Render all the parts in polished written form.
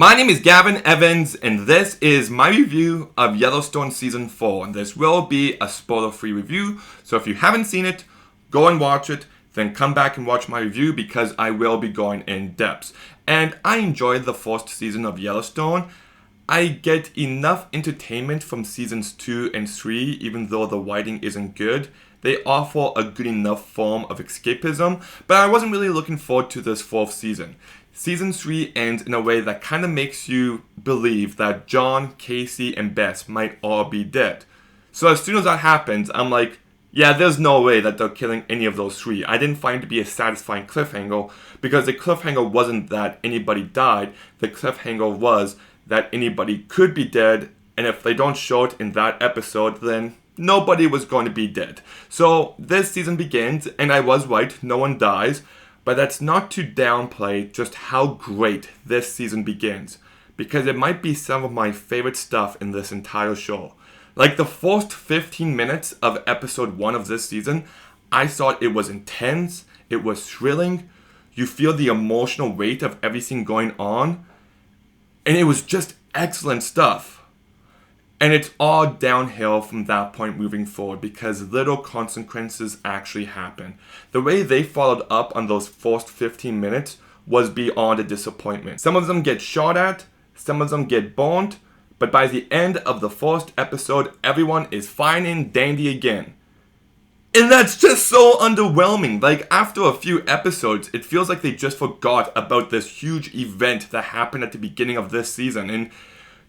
My name is Gavin Evans, and this is my review of Yellowstone Season 4. And this will be a spoiler-free review, so if you haven't seen it, go and watch it, then come back and watch my review because I will be going in depth. And I enjoyed the first season of Yellowstone. I get enough entertainment from Seasons 2 and 3, even though the writing isn't good. They offer a good enough form of escapism, but I wasn't really looking forward to this fourth season. Season 3 ends in a way that kind of makes you believe that John, Casey, and Bess might all be dead. So as soon as that happens, I'm like, yeah, there's no way that they're killing any of those three. I didn't find it to be a satisfying cliffhanger, because the cliffhanger wasn't that anybody died, the cliffhanger was that anybody could be dead, and if they don't show it in that episode, then nobody was going to be dead. So this season begins, and I was right, no one dies. But that's not to downplay just how great this season begins, because it might be some of my favorite stuff in this entire show. Like the first 15 minutes of episode 1 of this season, I thought it was intense, it was thrilling, you feel the emotional weight of everything going on, and it was just excellent stuff. And it's all downhill from that point moving forward because little consequences actually happen. The way they followed up on those first 15 minutes was beyond a disappointment. Some of them get shot at, some of them get burned, but by the end of the first episode, everyone is fine and dandy again. And that's just so underwhelming. Like after a few episodes, it feels like they just forgot about this huge event that happened at the beginning of this season, and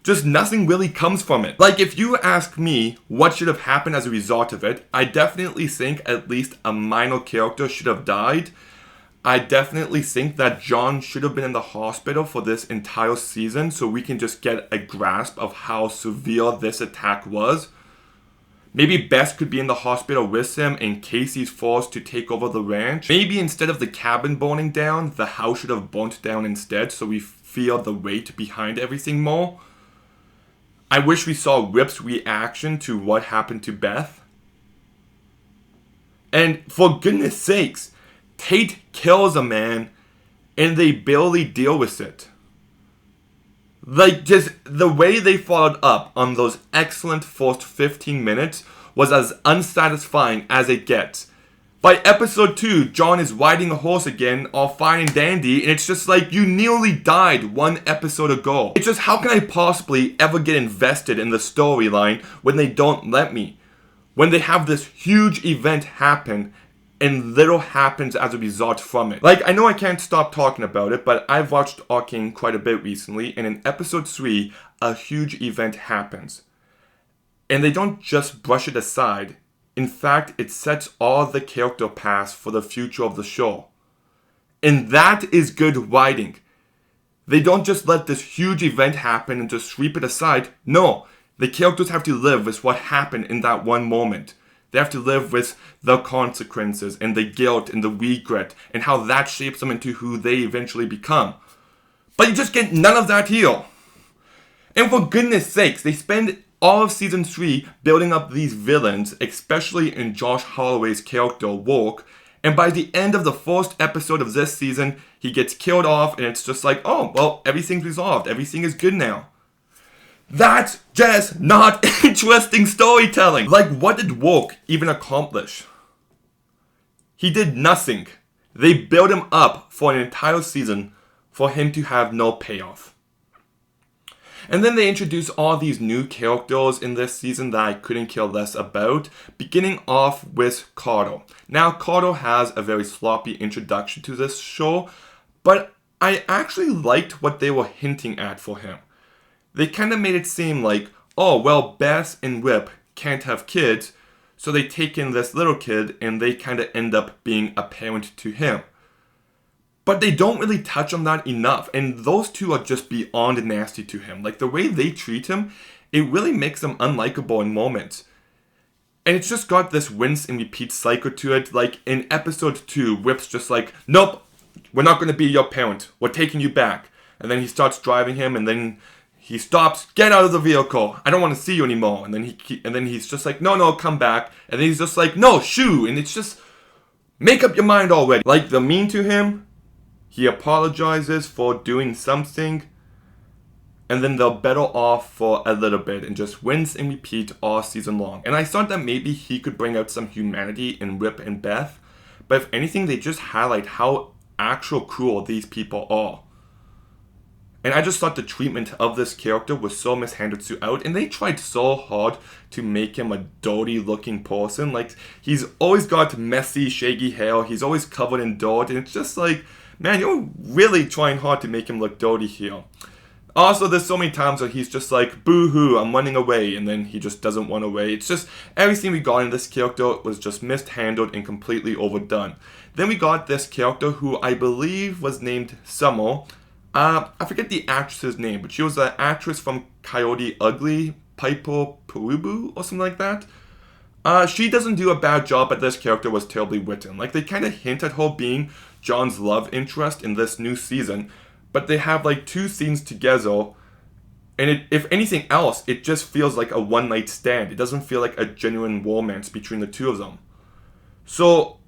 just nothing really comes from it. Like if you ask me what should have happened as a result of it, I definitely think at least a minor character should have died. I definitely think that John should have been in the hospital for this entire season so we can just get a grasp of how severe this attack was. Maybe Bess could be in the hospital with him and Casey's forced to take over the ranch. Maybe instead of the cabin burning down, the house should have burnt down instead so we feel the weight behind everything more. I wish we saw Rip's reaction to what happened to Beth. And for goodness sakes, Tate kills a man and they barely deal with it. Like just the way they followed up on those excellent first 15 minutes was as unsatisfying as it gets. By episode 2, John is riding a horse again, all fine and dandy, and it's just like, you nearly died one episode ago. It's just, how can I possibly ever get invested in the storyline when they don't let me? When they have this huge event happen, and little happens as a result from it. Like, I know I can't stop talking about it, but I've watched Arcane quite a bit recently, and in episode 3, a huge event happens. And they don't just brush it aside. In fact, it sets all the character paths for the future of the show. And that is good writing. They don't just let this huge event happen and just sweep it aside. No, the characters have to live with what happened in that one moment. They have to live with the consequences and the guilt and the regret and how that shapes them into who they eventually become. But you just get none of that here. And for goodness sakes, they spend all of season 3 building up these villains, especially in Josh Holloway's character, Work, and by the end of the first episode of this season, he gets killed off and it's just like, oh, well, everything's resolved, everything is good now. That's just not interesting storytelling. Like, what did Work even accomplish? He did nothing. They built him up for an entire season for him to have no payoff. And then they introduce all these new characters in this season that I couldn't care less about, beginning off with Carter. Now, Carter has a very sloppy introduction to this show, but I actually liked what they were hinting at for him. They kind of made it seem like, oh, well, Bess and Rip can't have kids, so they take in this little kid and they kind of end up being a parent to him. But they don't really touch on that enough, and those two are just beyond nasty to him. Like, the way they treat him, it really makes him unlikable in moments. And it's just got this rinse and repeat cycle to it. Like, in episode 2, Rip's just like, nope, we're not going to be your parent. We're taking you back. And then he starts driving him, and then he stops, get out of the vehicle. I don't want to see you anymore. And then he's just like, no, come back. And then he's just like, no, shoo. And it's just, make up your mind already. Like, they're mean to him. He apologizes for doing something, and then they'll battle off for a little bit and just rinse and repeat all season long. And I thought that maybe he could bring out some humanity in Rip and Beth, but if anything, they just highlight how actual cruel these people are. And I just thought the treatment of this character was so mishandled throughout, and they tried so hard to make him a dirty looking person. Like, he's always got messy, shaggy hair, he's always covered in dirt, and it's just like, man, you're really trying hard to make him look dirty here. Also, there's so many times where he's just like, boo-hoo, I'm running away, and then he just doesn't run away. It's just, everything we got in this character was just mishandled and completely overdone. Then we got this character who I believe was named Summer. I forget the actress's name, but she was an actress from Coyote Ugly, Piper Perubu, or something like that. She doesn't do a bad job, but this character was terribly written. Like, they kind of hint at her being John's love interest in this new season, but they have like 2 scenes together, and if anything else, it just feels like a one-night stand. It doesn't feel like a genuine romance between the 2 of them. So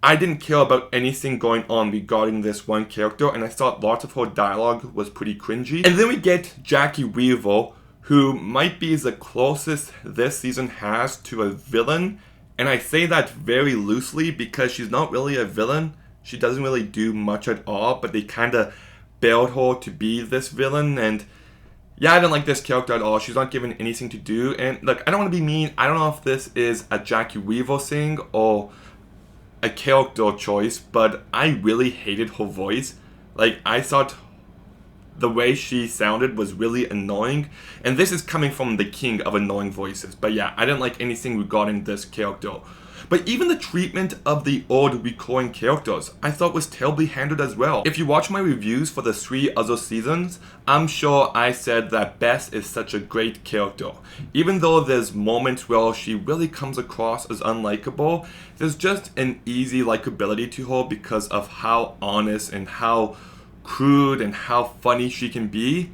I didn't care about anything going on regarding this one character, and I thought lots of her dialogue was pretty cringy. And then we get Jackie Weaver, who might be the closest this season has to a villain, and I say that very loosely because she's not really a villain. She doesn't really do much at all, but they kind of bailed her to be this villain, and yeah, I don't like this character at all. She's not given anything to do, and look, I don't want to be mean. I don't know if this is a Jackie Weaver thing or a character choice, but I really hated her voice. Like, I thought the way she sounded was really annoying, and this is coming from the king of annoying voices. But yeah, I didn't like anything regarding this character. But even the treatment of the old recurring characters, I thought was terribly handled as well. If you watch my reviews for the 3 other seasons, I'm sure I said that Bess is such a great character. Even though there's moments where she really comes across as unlikable, there's just an easy likability to her because of how honest and how crude and how funny she can be.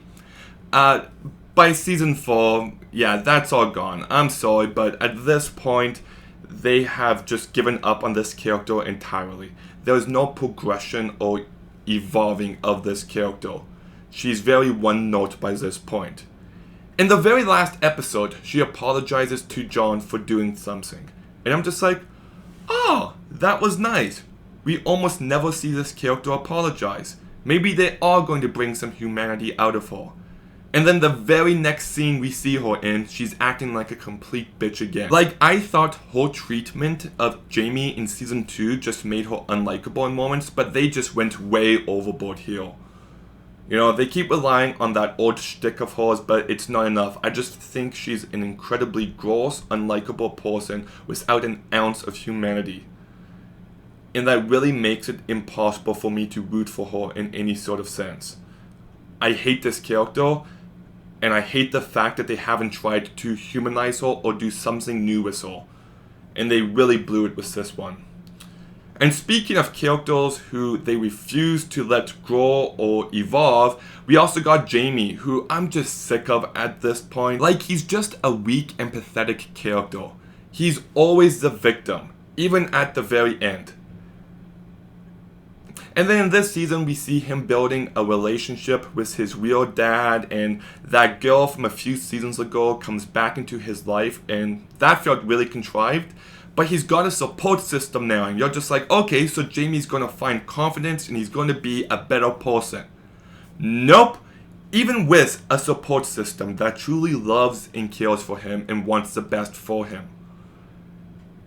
By season 4, yeah, that's all gone. I'm sorry, but at this point, they have just given up on this character entirely. There is no progression or evolving of this character. She's very one note by this point. In the very last episode, she apologizes to John for doing something. And I'm just like, oh, that was nice. We almost never see this character apologize. Maybe they are going to bring some humanity out of her. And then the very next scene we see her in, she's acting like a complete bitch again. Like, I thought her treatment of Jamie in season 2 just made her unlikable in moments, but they just went way overboard here. You know, they keep relying on that old shtick of hers, but it's not enough. I just think she's an incredibly gross, unlikable person without an ounce of humanity. And that really makes it impossible for me to root for her in any sort of sense. I hate this character, and I hate the fact that they haven't tried to humanize her or do something new with her. And they really blew it with this one. And speaking of characters who they refuse to let grow or evolve, we also got Jamie, who I'm just sick of at this point. Like, he's just a weak and pathetic character. He's always the victim, even at the very end. And then in this season, we see him building a relationship with his real dad, and that girl from a few seasons ago comes back into his life, and that felt really contrived. But he's got a support system now, and you're just like, okay, so Jamie's gonna find confidence and he's gonna be a better person. Nope. Even with a support system that truly loves and cares for him and wants the best for him,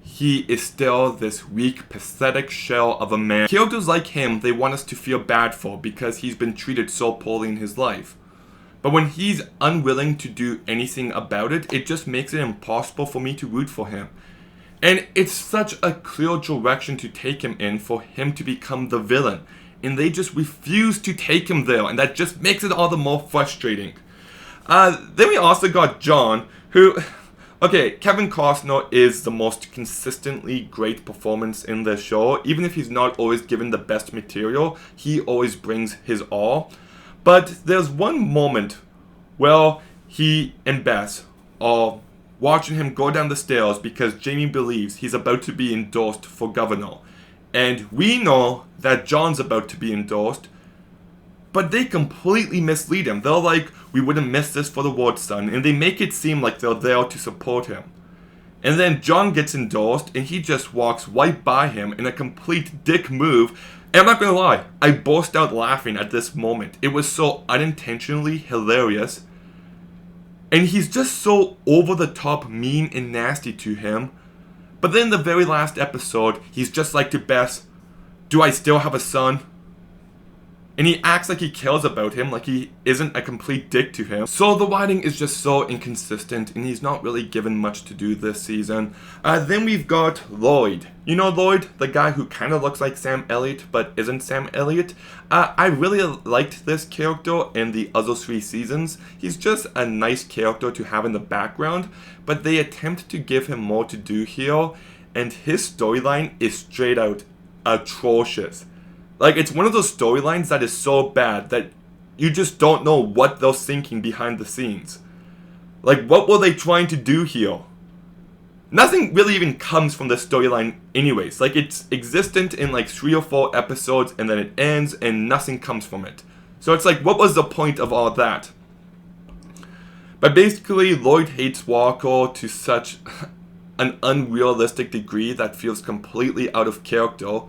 he is still this weak, pathetic shell of a man. Characters like him, they want us to feel bad for because he's been treated so poorly in his life. But when he's unwilling to do anything about it, it just makes it impossible for me to root for him. And it's such a clear direction to take him in for him to become the villain. And they just refuse to take him there, and that just makes it all the more frustrating. Then we also got John, who... Okay, Kevin Costner is the most consistently great performance in the show. Even if he's not always given the best material, he always brings his all. But there's one moment where he and Bess are watching him go down the stairs because Jamie believes he's about to be endorsed for governor. And we know that John's about to be endorsed, But they completely mislead him. They're like, we wouldn't miss this for the world, son. And they make it seem like they're there to support him. And then John gets endorsed, and he just walks right by him in a complete dick move. And I'm not gonna lie, I burst out laughing at this moment. It was so unintentionally hilarious. And he's just so over the top mean and nasty to him. But then the very last episode, he's just like to Bess, do I still have a son? And he acts like he cares about him, like he isn't a complete dick to him. So the writing is just so inconsistent, and he's not really given much to do this season. Then we've got Lloyd. You know Lloyd, the guy who kind of looks like Sam Elliott, but isn't Sam Elliott? I really liked this character in the other 3 seasons. He's just a nice character to have in the background, but they attempt to give him more to do here, and his storyline is straight out atrocious. Like, it's one of those storylines that is so bad that you just don't know what they're thinking behind the scenes. Like, what were they trying to do here? Nothing really even comes from the storyline anyways. Like, it's existent in like 3 or 4 episodes, and then it ends, and nothing comes from it. So it's like, what was the point of all that? But basically, Lloyd hates Walker to such an unrealistic degree that feels completely out of character.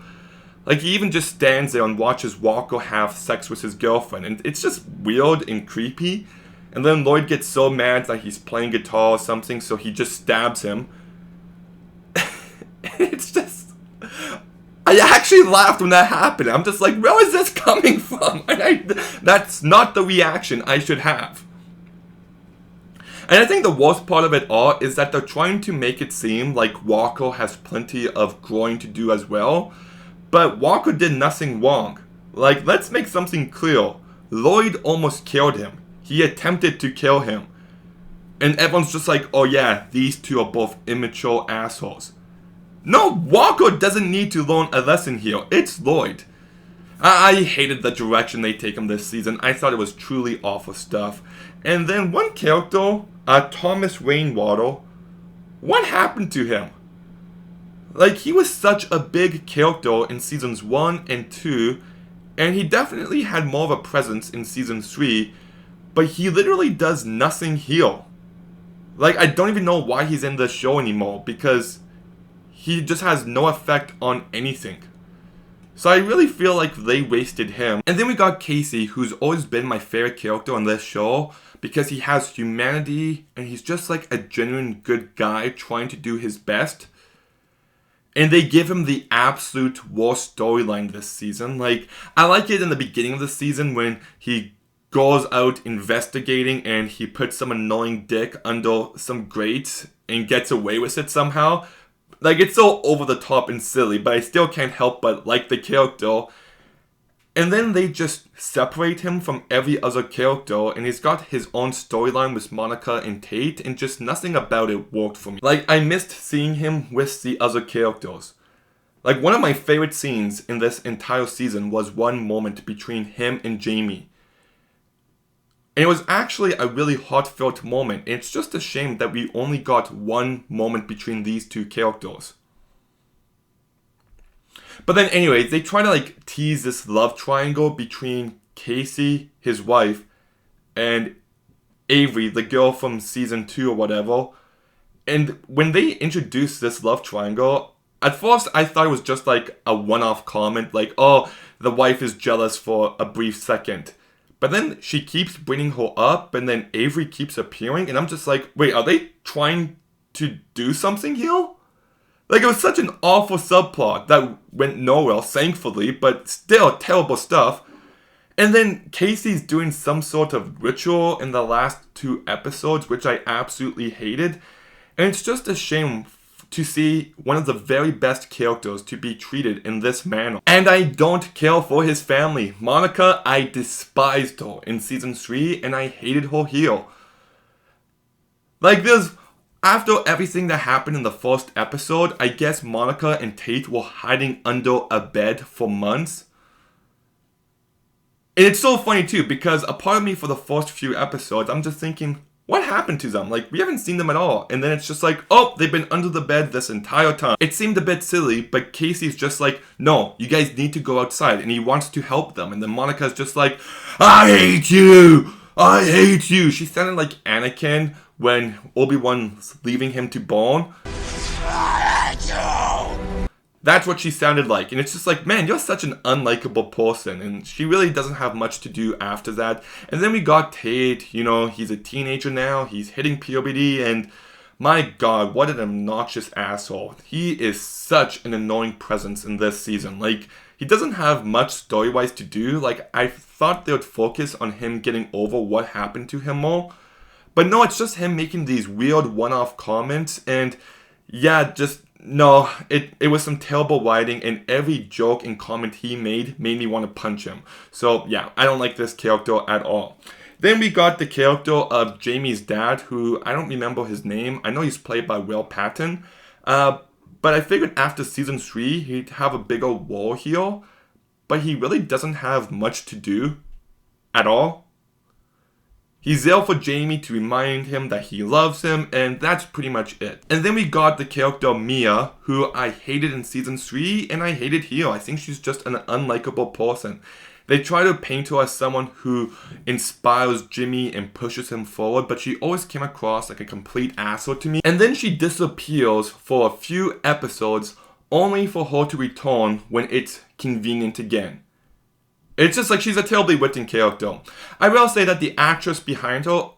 Like, he even just stands there and watches Walker have sex with his girlfriend, and it's just weird and creepy. And then Lloyd gets so mad that he's playing guitar or something, so he just stabs him. It's just... I actually laughed when that happened. I'm just like, where is this coming from? And that's not the reaction I should have. And I think the worst part of it all is that they're trying to make it seem like Walker has plenty of growing to do as well. But Walker did nothing wrong. Like, let's make something clear. Lloyd almost killed him. He attempted to kill him. And everyone's just like, oh yeah, these two are both immature assholes. No, Walker doesn't need to learn a lesson here. It's Lloyd. I hated the direction they take him this season. I thought it was truly awful stuff. And then one character, Thomas Rainwater, what happened to him? Like, he was such a big character in seasons 1 and 2, and he definitely had more of a presence in season 3, but he literally does nothing here. Like, I don't even know why he's in this show anymore, because he just has no effect on anything. So I really feel like they wasted him. And then we got Casey, who's always been my favorite character on this show, because he has humanity, and he's just like a genuine good guy trying to do his best. And they give him the absolute worst storyline this season. Like, I like it in the beginning of the season when he goes out investigating and he puts some annoying dick under some grate and gets away with it somehow. Like, it's so over the top and silly, but I still can't help but like the character. And then they just separate him from every other character, and he's got his own storyline with Monica and Tate, and just nothing about it worked for me. Like, I missed seeing him with the other characters. Like, one of my favorite scenes in this entire season was one moment between him and Jamie. And it was actually a really heartfelt moment, and it's just a shame that we only got one moment between these two characters. But then anyways, they try to like tease this love triangle between Casey, his wife, and Avery, the girl from season 2 or whatever. And when they introduced this love triangle, at first I thought it was just like a one-off comment, like, oh, the wife is jealous for a brief second. But then she keeps bringing her up, and then Avery keeps appearing, and I'm just like, wait, are they trying to do something here? Like, it was such an awful subplot that went nowhere, thankfully, but still terrible stuff. And then Casey's doing some sort of ritual in the last 2 episodes, which I absolutely hated. And it's just a shame to see one of the very best characters to be treated in this manner. And I don't care for his family. Monica, I despised her in season 3, and I hated her here. Like, after everything that happened in the first episode, I guess Monica and Tate were hiding under a bed for months. And it's so funny too, because a part of me for the first few episodes, I'm just thinking, What happened to them? Like, we haven't seen them at all. And then it's just like, oh, they've been under the bed this entire time. It seemed a bit silly, but Casey's just like, no, you guys need to go outside. And he wants to help them. And then Monica's just like, I hate you! I hate you! She sounded like Anakin when Obi-Wan's leaving him to burn. I hate you! That's what she sounded like. And it's just like, man, you're such an unlikable person. And she really doesn't have much to do after that. And then we got Tate. You know, he's a teenager now. He's hitting puberty. And my God, what an obnoxious asshole. He is such an annoying presence in this season. Like, he doesn't have much story-wise to do. Like, I thought they would focus on him getting over what happened to him more. But no, it's just him making these weird one-off comments. And yeah, just... no, it was some terrible writing, and every joke and comment he made me want to punch him. So yeah, I don't like this character at all. Then we got the character of Jamie's dad, who I don't remember his name. I know he's played by Will Patton. But I figured after season 3, he'd have a bigger role here. But he really doesn't have much to do at all. He's there for Jamie to remind him that he loves him, and that's pretty much it. And then we got the character Mia, who I hated in season 3, and I hated here. I think she's just an unlikable person. They try to paint her as someone who inspires Jimmy and pushes him forward, but she always came across like a complete asshole to me. And then she disappears for a few episodes, only for her to return when it's convenient again. It's just like she's a terribly written character. I will say that the actress behind her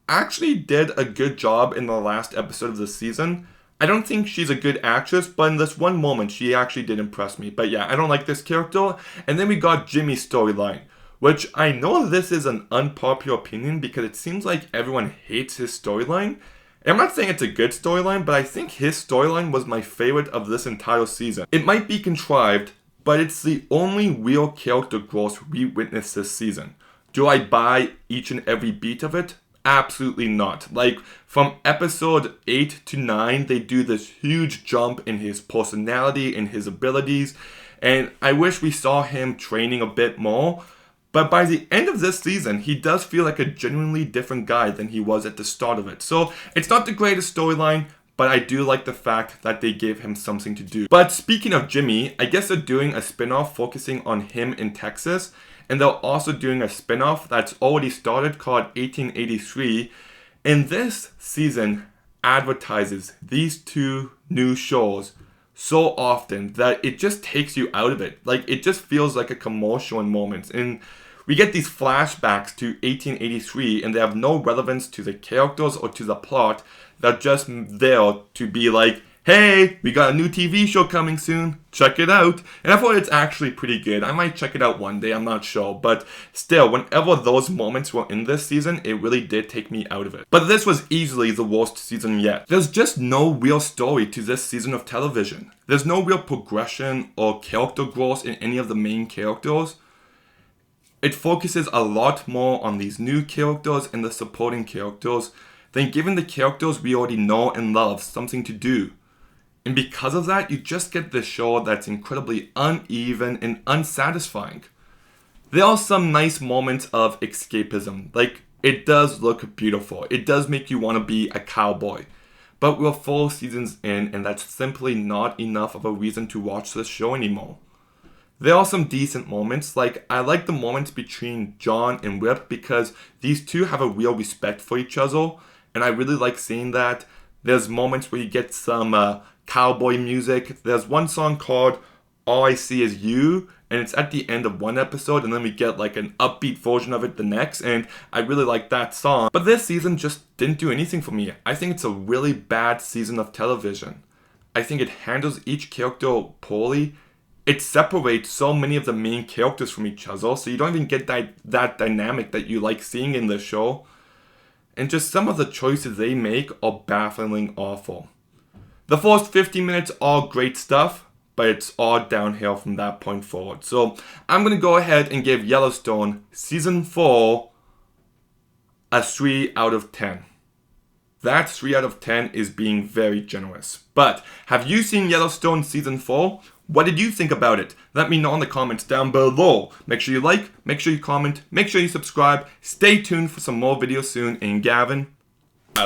actually did a good job in the last episode of the season. I don't think she's a good actress, but in this one moment, she actually did impress me. But yeah, I don't like this character. And then we got Jimmy's storyline, which I know this is an unpopular opinion because it seems like everyone hates his storyline. And I'm not saying it's a good storyline, but I think his storyline was my favorite of this entire season. It might be contrived, but it's the only real character growth we witnessed this season. Do I buy each and every beat of it? Absolutely not. Like, from episode 8 to 9, they do this huge jump in his personality and his abilities, and I wish we saw him training a bit more. But by the end of this season, he does feel like a genuinely different guy than he was at the start of it. So, it's not the greatest storyline, but I do like the fact that they gave him something to do. But speaking of Jimmy, I guess they're doing a spin-off focusing on him in Texas. And they're also doing a spin-off that's already started called 1883. And this season advertises these two new shows so often that it just takes you out of it. Like, it just feels like a commercial in moments. And we get these flashbacks to 1883 and they have no relevance to the characters or to the plot. They're just there to be like, hey, we got a new TV show coming soon. Check it out. And I thought it's actually pretty good. I might check it out one day. I'm not sure. But still, whenever those moments were in this season, it really did take me out of it. But this was easily the worst season yet. There's just no real story to this season of television. There's no real progression or character growth in any of the main characters. It focuses a lot more on these new characters and the supporting characters than giving the characters we already know and love something to do. And because of that, you just get this show that's incredibly uneven and unsatisfying. There are some nice moments of escapism. Like, it does look beautiful. It does make you want to be a cowboy. But we're 4 seasons in, and that's simply not enough of a reason to watch this show anymore. There are some decent moments. Like, I like the moments between John and Whip because these two have a real respect for each other. And I really like seeing that. There's moments where you get some cowboy music. There's one song called All I See Is You, and it's at the end of one episode, and then we get like an upbeat version of it the next, and I really like that song. But this season just didn't do anything for me. I think it's a really bad season of television. I think it handles each character poorly. It separates so many of the main characters from each other, so you don't even get that dynamic that you like seeing in the show. And just some of the choices they make are bafflingly awful. The first 15 minutes are great stuff, but it's all downhill from that point forward. So I'm going to go ahead and give Yellowstone Season 4 a 3 out of 10. That 3 out of 10 is being very generous. But have you seen Yellowstone Season 4? What did you think about it? Let me know in the comments down below. Make sure you like, make sure you comment, make sure you subscribe. Stay tuned for some more videos soon. And Gavin,